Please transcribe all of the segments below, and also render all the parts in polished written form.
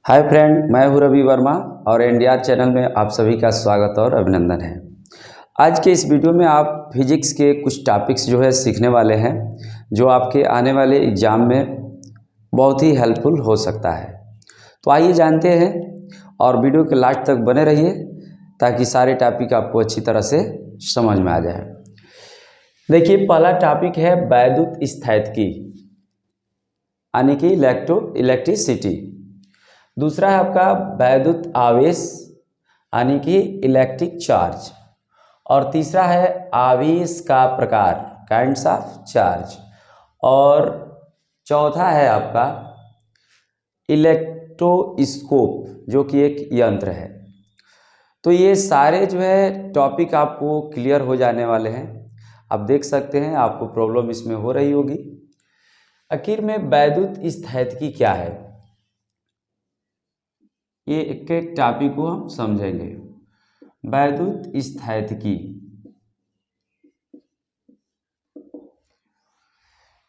Hi friend, मैं हूं रवि वर्मा और एनडीआर चैनल में आप सभी का स्वागत और अभिनंदन है। आज के इस वीडियो में आप फिजिक्स के कुछ टॉपिक्स सीखने वाले हैं जो आपके आने वाले एग्ज़ाम में बहुत ही हेल्पफुल हो सकता है। तो आइए जानते हैं और वीडियो के लास्ट तक बने रहिए ताकि सारे टॉपिक आपको अच्छी तरह से समझ में आ जाए। देखिए, पहला टॉपिक है वैद्युत स्थैतिकी यानी कि इलेक्ट्रिसिटी। दूसरा है आपका वैद्युत आवेश यानी कि इलेक्ट्रिक चार्ज। और तीसरा है आवेश का प्रकार, काइंड्स ऑफ चार्ज। और चौथा है आपका इलेक्ट्रोस्कोप जो कि एक यंत्र है। तो ये सारे टॉपिक आपको क्लियर हो जाने वाले हैं। आप देख सकते हैं आपको प्रॉब्लम इसमें हो रही होगी। आखिर में वैद्युत स्थैतिकी क्या है, ये एक एक टॉपिक को हम समझेंगे। वैद्युत स्थैतिकी,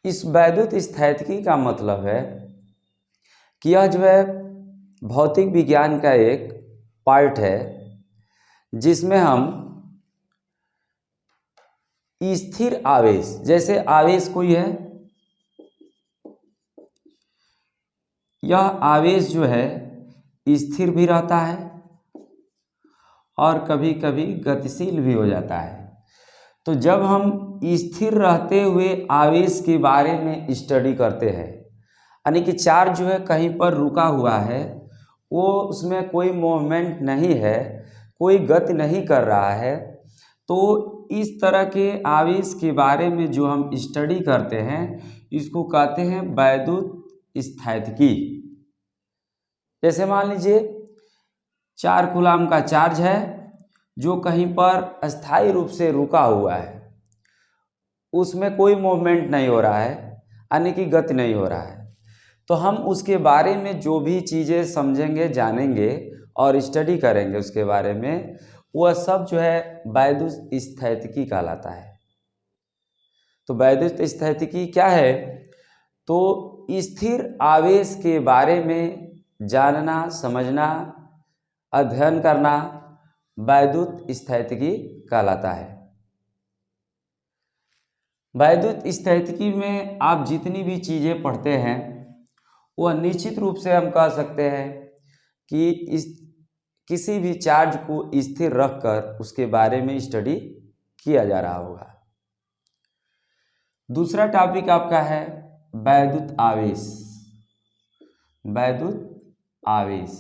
इस वैद्युत स्थैतिकी का मतलब है कि यह भौतिक विज्ञान का एक पार्ट है जिसमें हम स्थिर आवेश, जैसे आवेश कोई है, यह आवेश स्थिर भी रहता है और कभी कभी गतिशील भी हो जाता है। तो जब हम स्थिर रहते हुए आवेश के बारे में स्टडी करते हैं, यानी कि चार्ज कहीं पर रुका हुआ है, वो उसमें कोई मूवमेंट नहीं है, कोई गति नहीं कर रहा है, तो इस तरह के आवेश के बारे में जो हम स्टडी करते हैं इसको कहते हैं वैद्युत स्थैतिकी। जैसे मान लीजिए 4 कूलाम का चार्ज है जो कहीं पर अस्थायी रूप से रुका हुआ है, उसमें कोई मूवमेंट नहीं हो रहा है, यानी कि गति नहीं हो रहा है। तो हम उसके बारे में जो भी चीज़ें समझेंगे, जानेंगे और स्टडी करेंगे उसके बारे में, वह सब वैद्युत स्थैतिकी कहलाता है। तो वैद्युत स्थैतिकी क्या है? तो स्थिर आवेश के बारे में जानना, समझना, अध्ययन करना वैद्युत स्थैतिकी कहलाता है। वैद्युत स्थैतिकी में आप जितनी भी चीज़ें पढ़ते हैं वह निश्चित रूप से हम कह सकते हैं कि किसी भी चार्ज को स्थिर रखकर उसके बारे में स्टडी किया जा रहा होगा। दूसरा टॉपिक आपका है वैद्युत आवेश। वैद्युत आवेश,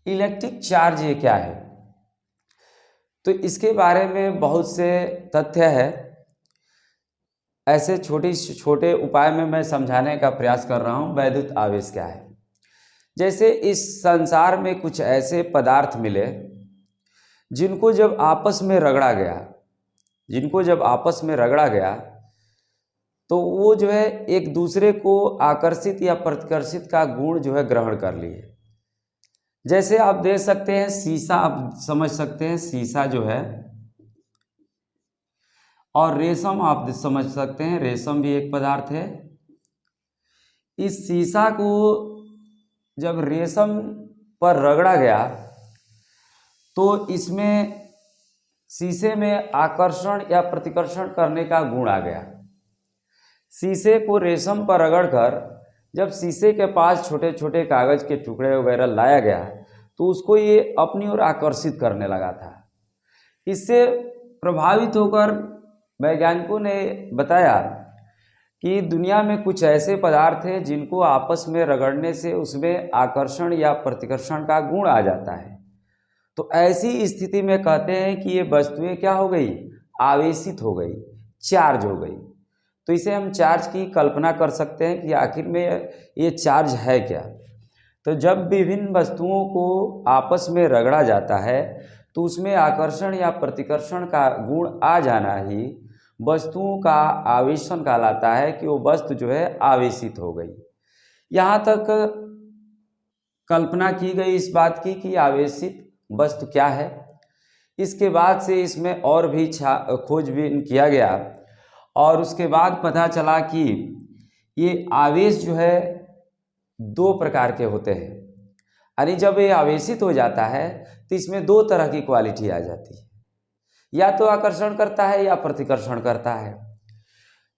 इलेक्ट्रिक चार्ज ये क्या है? तो इसके बारे में बहुत से तथ्य है। ऐसे छोटे छोटे उपाय में मैं समझाने का प्रयास कर रहा हूँ वैद्युत आवेश क्या है। जैसे इस संसार में कुछ ऐसे पदार्थ मिले जिनको जब आपस में रगड़ा गया तो वो एक दूसरे को आकर्षित या प्रतिकर्षित का गुण ग्रहण कर लिए। जैसे आप देख सकते हैं शीशा, आप समझ सकते हैं शीशा और रेशम आप समझ सकते हैं, रेशम भी एक पदार्थ है। इस शीशा को जब रेशम पर रगड़ा गया तो इसमें शीशे में आकर्षण या प्रतिकर्षण करने का गुण आ गया। शीशे को रेशम पर रगड़कर जब शीशे के पास छोटे छोटे कागज के टुकड़े वगैरह लाया गया तो उसको ये अपनी ओर आकर्षित करने लगा था। इससे प्रभावित होकर वैज्ञानिकों ने बताया कि दुनिया में कुछ ऐसे पदार्थ हैं जिनको आपस में रगड़ने से उसमें आकर्षण या प्रतिकर्षण का गुण आ जाता है। तो ऐसी स्थिति में कहते हैं कि ये वस्तुएं क्या हो गई? आवेशित हो गई, चार्ज हो गई। तो इसे हम चार्ज की कल्पना कर सकते हैं कि आखिर में ये चार्ज है क्या। तो जब विभिन्न वस्तुओं को आपस में रगड़ा जाता है तो उसमें आकर्षण या प्रतिकर्षण का गुण आ जाना ही वस्तुओं का आवेशन कहलाता है कि वो वस्तु आवेशित हो गई। यहाँ तक कल्पना की गई इस बात की कि आवेशित वस्तु क्या है। इसके बाद से इसमें और भी खोजबीन किया गया और उसके बाद पता चला कि ये आवेश दो प्रकार के होते हैं, यानी जब ये आवेशित हो जाता है तो इसमें दो तरह की क्वालिटी आ जाती है, या तो आकर्षण करता है या प्रतिकर्षण करता है।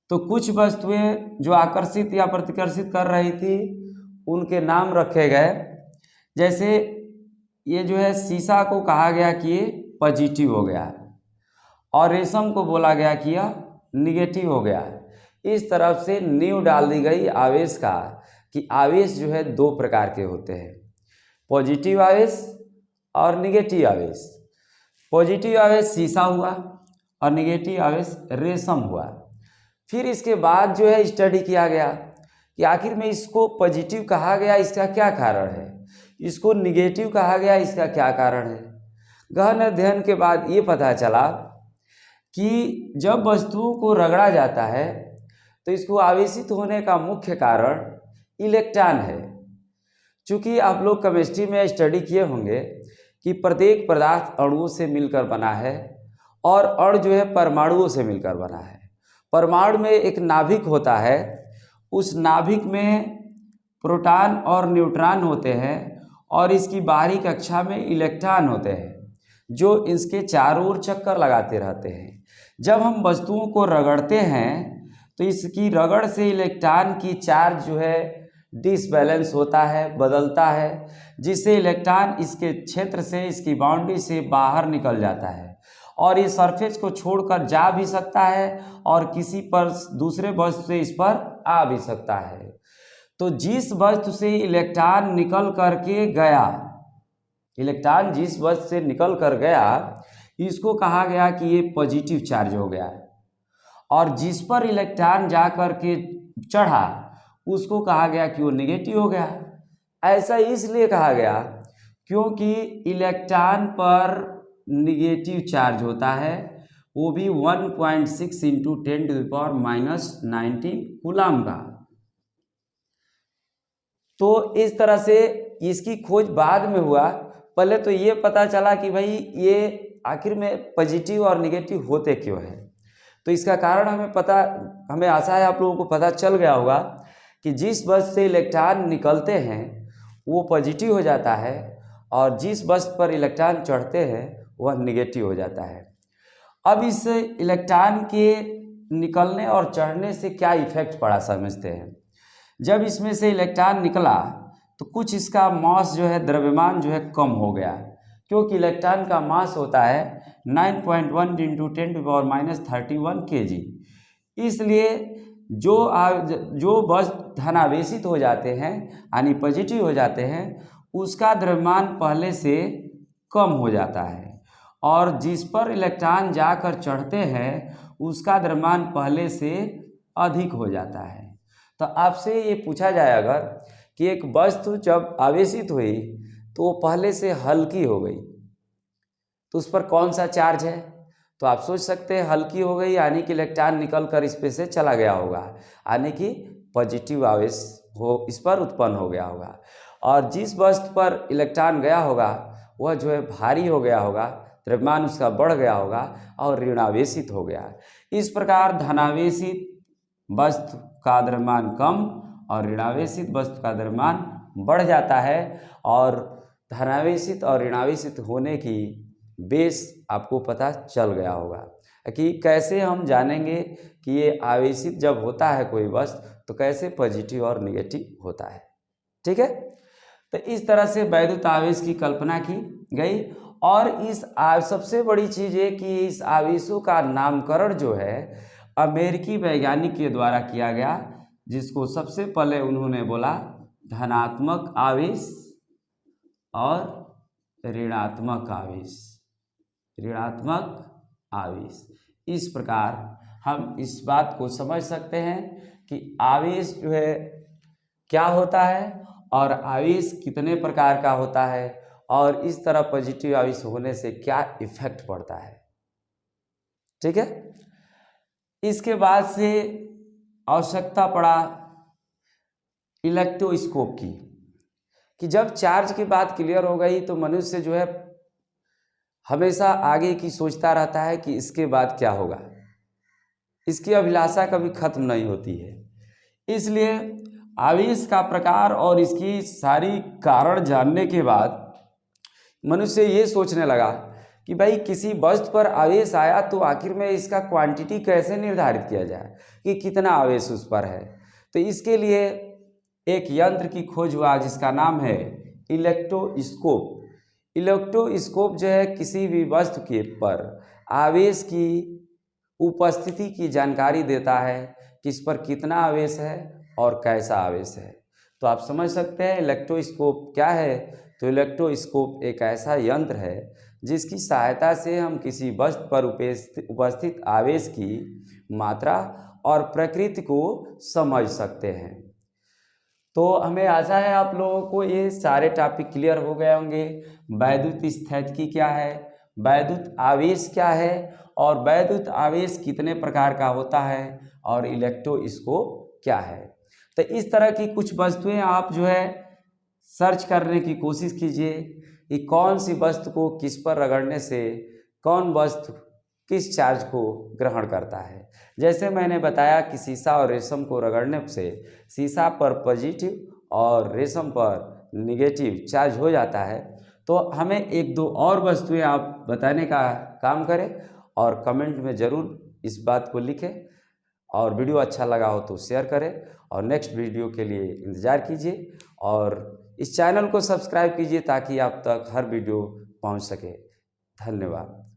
तो कुछ वस्तुएं जो आकर्षित या प्रतिकर्षित कर रही थी उनके नाम रखे गए, जैसे ये जो है शीशा को कहा गया कि ये पॉजिटिव हो गया और रेशम को बोला गया कि यह निगेटिव हो गया। इस तरफ से नींव डाल दी गई आवेश का कि आवेश जो है दो प्रकार के होते हैं, पॉजिटिव आवेश और निगेटिव आवेश। पॉजिटिव आवेश शीशा हुआ और निगेटिव आवेश रेशम हुआ। फिर इसके बाद जो है स्टडी किया गया कि आखिर में इसको पॉजिटिव कहा गया, इसका क्या कारण है, इसको निगेटिव कहा गया, इसका क्या कारण है। गहन अध्ययन के बाद ये पता चला कि जब वस्तुओं को रगड़ा जाता है तो इसको आवेशित होने का मुख्य कारण इलेक्ट्रॉन है। चूँकि आप लोग केमिस्ट्री में स्टडी किए होंगे कि प्रत्येक पदार्थ अणुओं से मिलकर बना है और अणु जो है परमाणुओं से मिलकर बना है। परमाणु में एक नाभिक होता है, उस नाभिक में प्रोटॉन और न्यूट्रॉन होते हैं और इसकी बाहरी कक्षा में इलेक्ट्रॉन होते हैं जो इसके चारों ओर चक्कर लगाते रहते हैं। जब हम वस्तुओं को रगड़ते हैं तो इसकी रगड़ से इलेक्ट्रॉन की चार्ज जो है डिसबैलेंस होता है, बदलता है, जिससे इलेक्ट्रॉन इसके क्षेत्र से, इसकी बाउंड्री से बाहर निकल जाता है और ये सरफेस को छोड़कर जा भी सकता है और किसी पर दूसरे वस्तु से इस पर आ भी सकता है। तो जिस वस्तु से इलेक्ट्रॉन निकल करके गया, इलेक्ट्रॉन जिस वस्तु से निकल कर गया इसको कहा गया कि ये पॉजिटिव चार्ज हो गया है, और जिस पर इलेक्ट्रॉन जा कर के चढ़ा उसको कहा गया कि वो निगेटिव हो गया। ऐसा इसलिए कहा गया क्योंकि इलेक्ट्रॉन पर निगेटिव चार्ज होता है, वो भी 1.6 इंटू 10⁻⁻19 कूलम का। तो इस तरह से इसकी खोज बाद में हुआ। पहले तो ये पता चला कि भाई ये आखिर में पॉजिटिव और निगेटिव होते क्यों हैं। तो इसका कारण हमें आशा है आप लोगों को पता चल गया होगा कि जिस वस्तु से इलेक्ट्रॉन निकलते हैं वो पॉजिटिव हो जाता है और जिस वस्तु पर इलेक्ट्रॉन चढ़ते हैं वह निगेटिव हो जाता है। अब इस इलेक्ट्रॉन के निकलने और चढ़ने से क्या इफेक्ट पड़ा समझते हैं। जब इसमें से इलेक्ट्रॉन निकला तो कुछ इसका मास जो है, द्रव्यमान जो है कम हो गया, क्योंकि इलेक्ट्रॉन का मास होता है 9.1 इंटू 10⁻31 kg। इसलिए जो वस्तु धनावेशित हो जाते हैं यानी पॉजिटिव हो जाते हैं उसका द्रव्यमान पहले से कम हो जाता है और जिस पर इलेक्ट्रॉन जाकर चढ़ते हैं उसका द्रव्यमान पहले से अधिक हो जाता है। तो आपसे ये पूछा जाए अगर कि एक वस्तु जब आवेशित हुई तो वो पहले से हल्की हो गई तो उस पर कौन सा चार्ज है, तो आप सोच सकते हैं हल्की हो गई यानी कि इलेक्ट्रॉन निकल कर इस पे से चला गया होगा, यानी कि पॉजिटिव आवेश हो इस पर उत्पन्न हो गया होगा। और जिस वस्तु पर इलेक्ट्रॉन गया होगा वह जो है भारी हो गया होगा, द्रव्यमान उसका बढ़ गया होगा और ऋणावेशित हो गया। इस प्रकार धनावेशित वस्तु का द्रव्यमान कम और ऋणावेशित वस्तु का द्रव्यमान बढ़ जाता है। और धनावेशित और ऋणावेशित होने की बेस आपको पता चल गया होगा कि कैसे हम जानेंगे कि ये आवेशित जब होता है कोई वस्तु तो कैसे पॉजिटिव और निगेटिव होता है। ठीक है, तो इस तरह से वैद्युत आवेश की कल्पना की गई। और इस सबसे बड़ी चीज़ है कि इस आवेशों का नामकरण जो है अमेरिकी वैज्ञानिक के द्वारा किया गया, जिसको सबसे पहले उन्होंने बोला धनात्मक आवेश और ऋणात्मक आवेश। ऋणात्मक आवेश, इस प्रकार हम इस बात को समझ सकते हैं कि आवेश जो है क्या होता है और आवेश कितने प्रकार का होता है और इस तरह पॉजिटिव आवेश होने से क्या इफेक्ट पड़ता है। ठीक है, इसके बाद से आवश्यकता पड़ा इलेक्ट्रोस्कोप की, कि जब चार्ज की बात क्लियर हो गई तो मनुष्य जो है हमेशा आगे की सोचता रहता है कि इसके बाद क्या होगा, इसकी अभिलाषा कभी खत्म नहीं होती है। इसलिए आवेश का प्रकार और इसकी सारी कारण जानने के बाद मनुष्य ये सोचने लगा कि भाई किसी वस्तु पर आवेश आया तो आखिर में इसका क्वांटिटी कैसे निर्धारित किया जाए कि कितना आवेश उस पर है। तो इसके लिए एक यंत्र की खोज हुआ जिसका नाम है इलेक्ट्रोस्कोप। इलेक्ट्रोस्कोप जो है किसी भी वस्तु के पर आवेश की उपस्थिति की जानकारी देता है कि इस पर कितना आवेश है और कैसा आवेश है। तो आप समझ सकते हैं इलेक्ट्रोस्कोप क्या है। तो इलेक्ट्रोस्कोप एक ऐसा यंत्र है जिसकी सहायता से हम किसी वस्तु पर उपस्थित आवेश की मात्रा और प्रकृति को समझ सकते हैं। तो हमें आशा है आप लोगों को ये सारे टॉपिक क्लियर हो गए होंगे। वैद्युत स्थैतिकी क्या है, वैद्युत आवेश क्या है और वैद्युत आवेश कितने प्रकार का होता है और इलेक्ट्रोस्कोप क्या है। तो इस तरह की कुछ वस्तुएं आप जो है सर्च करने की कोशिश कीजिए कि कौन सी वस्तु को किस पर रगड़ने से कौन वस्तु किस चार्ज को ग्रहण करता है। जैसे मैंने बताया कि शीशा और रेशम को रगड़ने से शीशा पर पॉजिटिव और रेशम पर निगेटिव चार्ज हो जाता है। तो हमें एक दो और वस्तुएं आप बताने का काम करें और कमेंट में ज़रूर इस बात को लिखें और वीडियो अच्छा लगा हो तो शेयर करें और नेक्स्ट वीडियो के लिए इंतज़ार कीजिए और इस चैनल को सब्सक्राइब कीजिए ताकि आप तक हर वीडियो पहुंच सके। धन्यवाद।